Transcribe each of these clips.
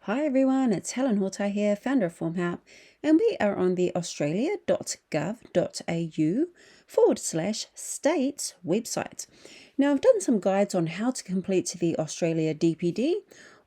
Hi everyone, it's Helen Hortai here, founder of FormHelp, and we are on the australia.gov.au/states website. Now, I've done some guides on how to complete the Australia DPD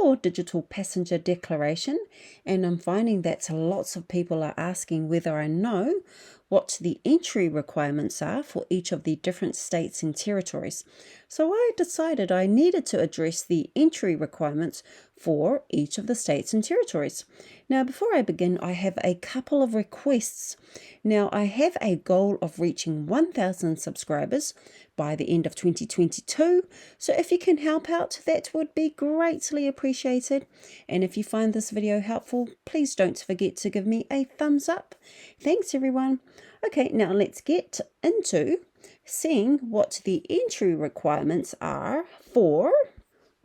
or Digital Passenger Declaration, and I'm finding that lots of people are asking whether I know what the entry requirements are for each of the different states and territories. So I decided I needed to address the entry requirements for each of the states and territories. Now, before I begin, I have a couple of requests. Now, I have a goal of reaching 1,000 subscribers by the end of 2022. So if you can help out, that would be greatly appreciated. And if you find this video helpful, please don't forget to give me a thumbs up. Thanks, everyone. Okay, now let's get into seeing what the entry requirements are for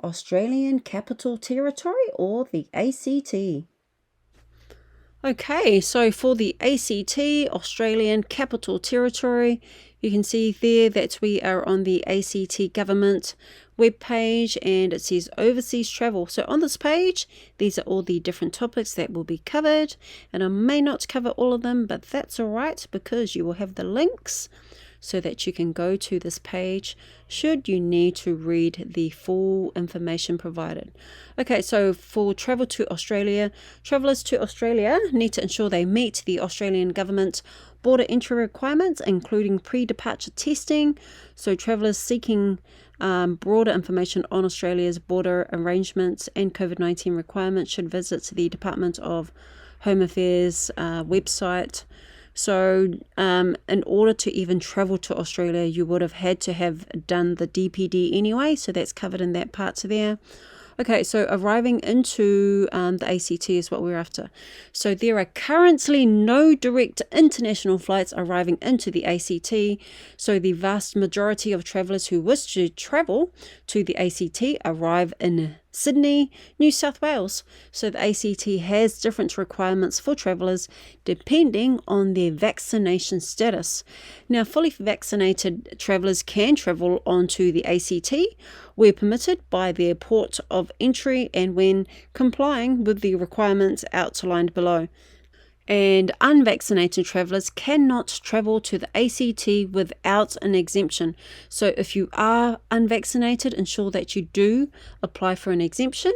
Australian Capital Territory or the ACT. Okay, so for the ACT, Australian Capital Territory, you can see there that we are on the ACT government webpage and it says overseas travel. So on this page, these are all the different topics that will be covered, and I may not cover all of them, but that's all right because you will have the links so that you can go to this page should you need to read the full information provided. Okay, so for travel to Australia, travellers to Australia need to ensure they meet the Australian government border entry requirements, including pre-departure testing. So travellers seeking broader information on Australia's border arrangements and COVID-19 requirements should visit the Department of Home Affairs website. So in order to even travel to Australia, you would have had to have done the DPD anyway, so that's covered in that part there. Okay, so arriving into the ACT is what we're after. So there are currently no direct international flights arriving into the ACT. So the vast majority of travellers who wish to travel to the ACT arrive in Sydney, New South Wales. So the ACT has different requirements for travellers depending on their vaccination status. Now, fully vaccinated travellers can travel onto the ACT where permitted by their port of entry and when complying with the requirements outlined below. And unvaccinated travellers cannot travel to the ACT without an exemption. So if you are unvaccinated, ensure that you do apply for an exemption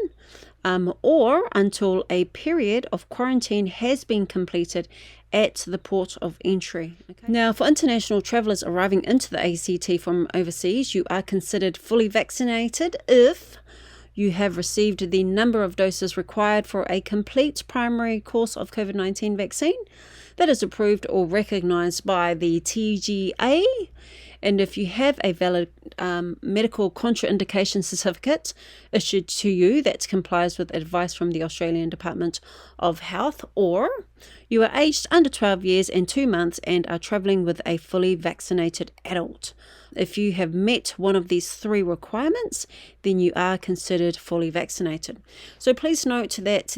or until a period of quarantine has been completed at the port of entry. Okay. Now, for international travellers arriving into the ACT from overseas, you are considered fully vaccinated if you have received the number of doses required for a complete primary course of COVID-19 vaccine that is approved or recognised by the TGA. And if you have a valid medical contraindication certificate issued to you that complies with advice from the Australian Department of Health, or you are aged under 12 years and 2 months and are travelling with a fully vaccinated adult. If you have met one of these three requirements, then you are considered fully vaccinated. So please note that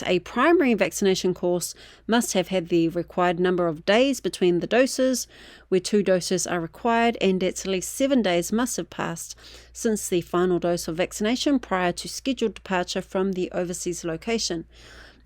a primary vaccination course must have had the required number of days between the doses, where 2 doses are required, and at least 7 days must have passed since the final dose of vaccination prior to scheduled departure from the overseas location.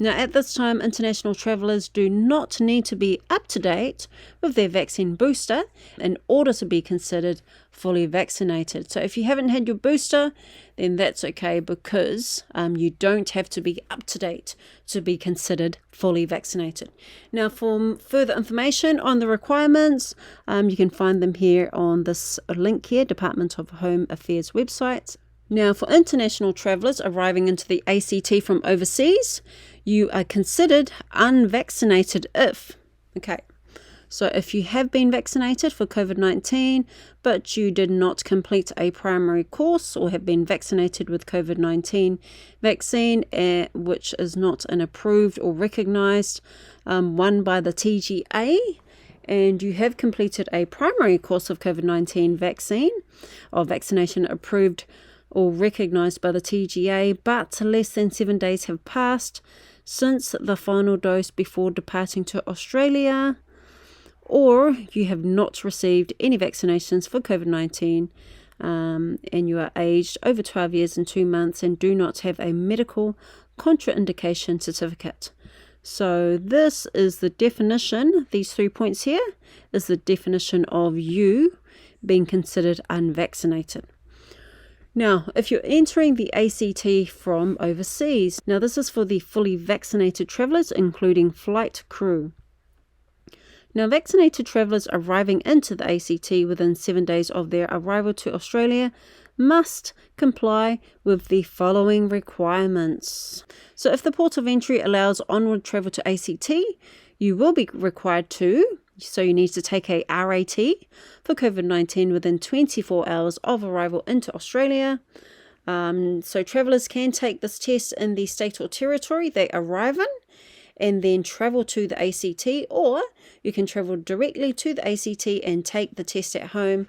Now, at this time, international travellers do not need to be up to date with their vaccine booster in order to be considered fully vaccinated. So if you haven't had your booster, then that's okay because you don't have to be up to date to be considered fully vaccinated. Now, for further information on the requirements, you can find them here on this link here, Department of Home Affairs website. Now, for international travellers arriving into the ACT from overseas, you are considered unvaccinated if, so if you have been vaccinated for COVID-19, but you did not complete a primary course or have been vaccinated with COVID-19 vaccine, which is not an approved or recognised one by the TGA, and you have completed a primary course of COVID-19 vaccine or vaccination approved or recognised by the TGA, but less than 7 days have passed since the final dose before departing to Australia, or you have not received any vaccinations for COVID-19 and you are aged over 12 years and 2 months and do not have a medical contraindication certificate. So this is the definition, these 3 points here, is the definition of you being considered unvaccinated. Now, if you're entering the ACT from overseas, now this is for the fully vaccinated travellers, including flight crew. Now, vaccinated travellers arriving into the ACT within 7 days of their arrival to Australia must comply with the following requirements. So if the port of entry allows onward travel to ACT, you will be required to, so you need to take a RAT for COVID-19 within 24 hours of arrival into Australia. So travellers can take this test in the state or territory they arrive in and then travel to the ACT, or you can travel directly to the ACT and take the test at home.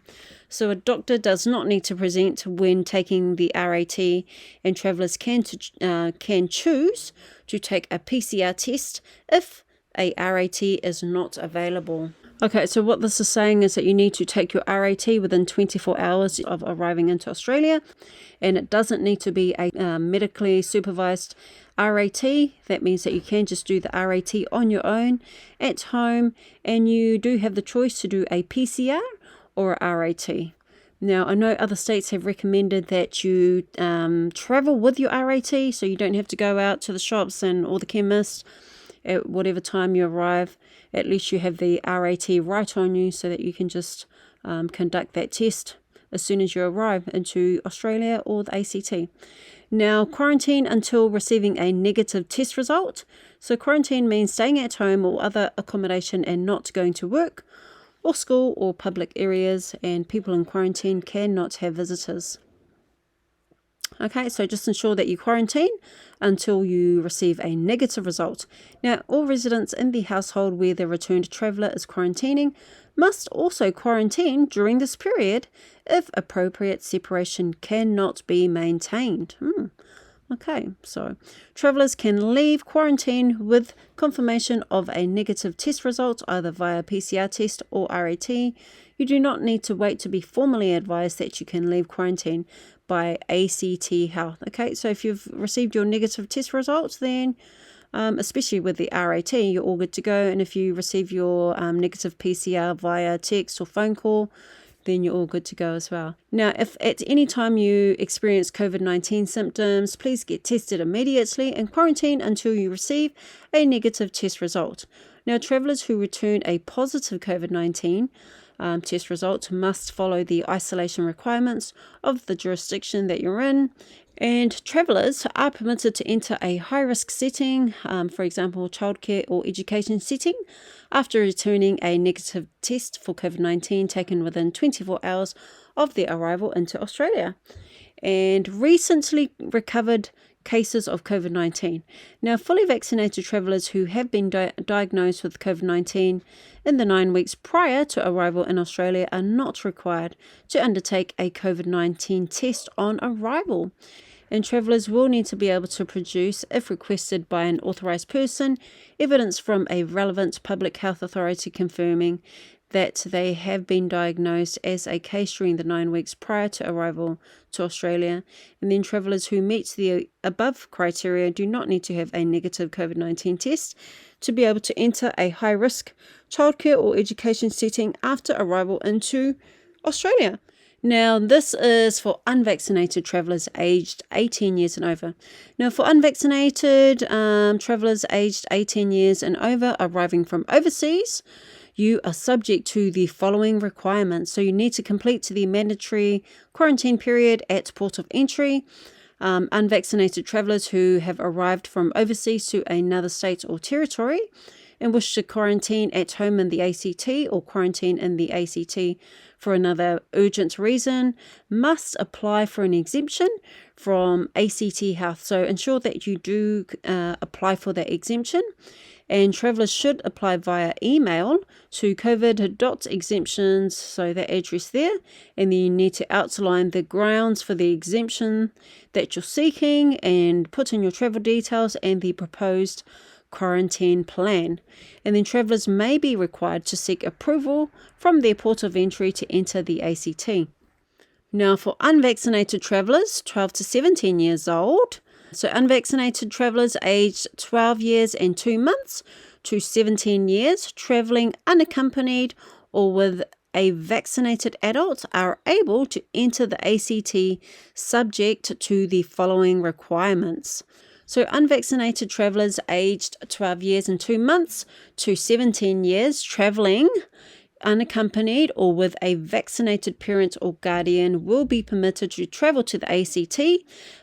So a doctor does not need to present when taking the RAT, and travellers can choose to take a PCR test if a RAT is not available. Okay, so what this is saying is that you need to take your RAT within 24 hours of arriving into Australia, and it doesn't need to be a medically supervised RAT. That means that you can just do the RAT on your own at home, and you do have the choice to do a PCR or a RAT. Now, I know other states have recommended that you travel with your RAT, so you don't have to go out to the shops and or the chemist at whatever time you arrive. At least you have the RAT right on you so that you can just conduct that test as soon as you arrive into Australia or the ACT. Now, quarantine until receiving a negative test result. So quarantine means staying at home or other accommodation and not going to work or school or public areas, and people in quarantine cannot have visitors. Okay, so just ensure that you quarantine until you receive a negative result. Now, all residents in the household where the returned traveller is quarantining must also quarantine during this period if appropriate separation cannot be maintained. Okay, so travellers can leave quarantine with confirmation of a negative test result, either via PCR test or RAT. You do not need to wait to be formally advised that you can leave quarantine by ACT Health. Okay, so if you've received your negative test results, then especially with the RAT, you're all good to go. And if you receive your negative PCR via text or phone call, then you're all good to go as well. Now, if at any time you experience COVID-19 symptoms, please get tested immediately and quarantine until you receive a negative test result. Now, travellers who return a positive COVID-19 test result must follow the isolation requirements of the jurisdiction that you're in. And travellers are permitted to enter a high-risk setting, for example, childcare or education setting, after returning a negative test for COVID-19 taken within 24 hours of their arrival into Australia. And recently recovered cases of COVID-19. Now, fully vaccinated travellers who have been diagnosed with COVID-19 in the 9 weeks prior to arrival in Australia are not required to undertake a COVID-19 test on arrival. And travellers will need to be able to produce, if requested by an authorised person, evidence from a relevant public health authority confirming that they have been diagnosed as a case during the 9 weeks prior to arrival to Australia. And then travellers who meet the above criteria do not need to have a negative COVID-19 test to be able to enter a high-risk childcare or education setting after arrival into Australia. Now, this is for unvaccinated travellers aged 18 years and over. Now, for unvaccinated travellers aged 18 years and over arriving from overseas, you are subject to the following requirements. So you need to complete the mandatory quarantine period at port of entry. Unvaccinated travellers who have arrived from overseas to another state or territory and wish to quarantine at home in the ACT or quarantine in the ACT for another urgent reason must apply for an exemption from ACT Health. So ensure that you do apply for that exemption. And travellers should apply via email to covid.exemptions, so that address there. And then you need to outline the grounds for the exemption that you're seeking and put in your travel details and the proposed quarantine plan. And then travellers may be required to seek approval from their port of entry to enter the ACT. Now for unvaccinated travellers 12 to 17 years old, so unvaccinated travellers aged 12 years and 2 months to 17 years travelling unaccompanied or with a vaccinated adult are able to enter the ACT subject to the following requirements. So unvaccinated travellers aged 12 years and 2 months to 17 years travelling unaccompanied or with a vaccinated parent or guardian will be permitted to travel to the ACT,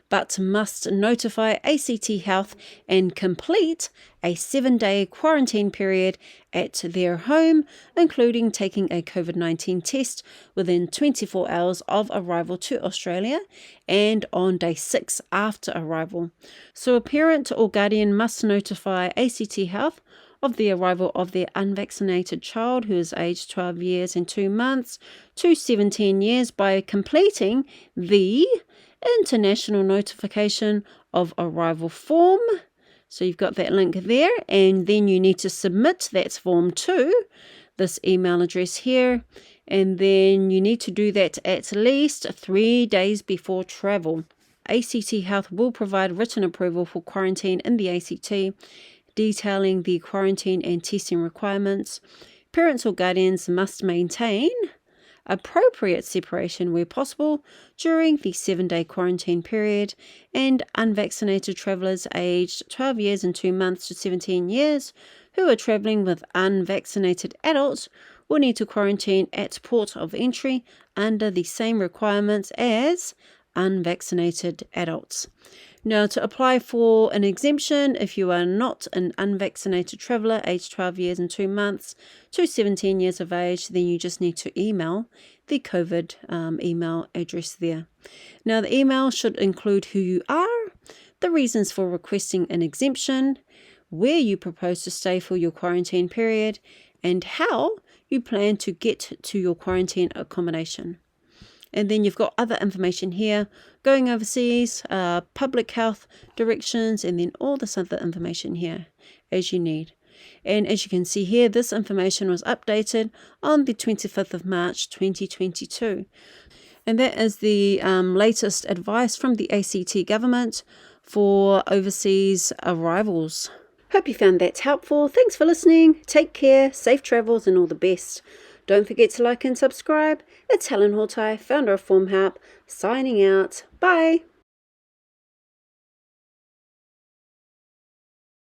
but must notify ACT Health and complete a 7-day quarantine period at their home, including taking a COVID-19 test within 24 hours of arrival to Australia and on day 6 after arrival. So a parent or guardian must notify ACT Health of the arrival of their unvaccinated child who is aged 12 years and 2 months to 17 years by completing the International Notification of Arrival form. So you've got that link there, and then you need to submit that form to this email address here, and then you need to do that at least 3 days before travel. ACT Health will provide written approval for quarantine in the ACT, detailing the quarantine and testing requirements. Parents or guardians must maintain appropriate separation where possible during the 7-day quarantine period, and unvaccinated travellers aged 12 years and 2 months to 17 years who are travelling with unvaccinated adults will need to quarantine at port of entry under the same requirements as unvaccinated adults. Now, to apply for an exemption, if you are not an unvaccinated traveller aged 12 years and 2 months to 17 years of age, then you just need to email the COVID email address there. Now, the email should include who you are, the reasons for requesting an exemption, where you propose to stay for your quarantine period, and how you plan to get to your quarantine accommodation. And then you've got other information here, going overseas, public health directions, and then all this other information here as you need. And as you can see here, this information was updated on the 25th of March 2022. And that is the latest advice from the ACT government for overseas arrivals. Hope you found that helpful. Thanks for listening. Take care, safe travels, and all the best. Don't forget to like and subscribe. It's Helen Hortai, founder of Form Help, signing out. Bye.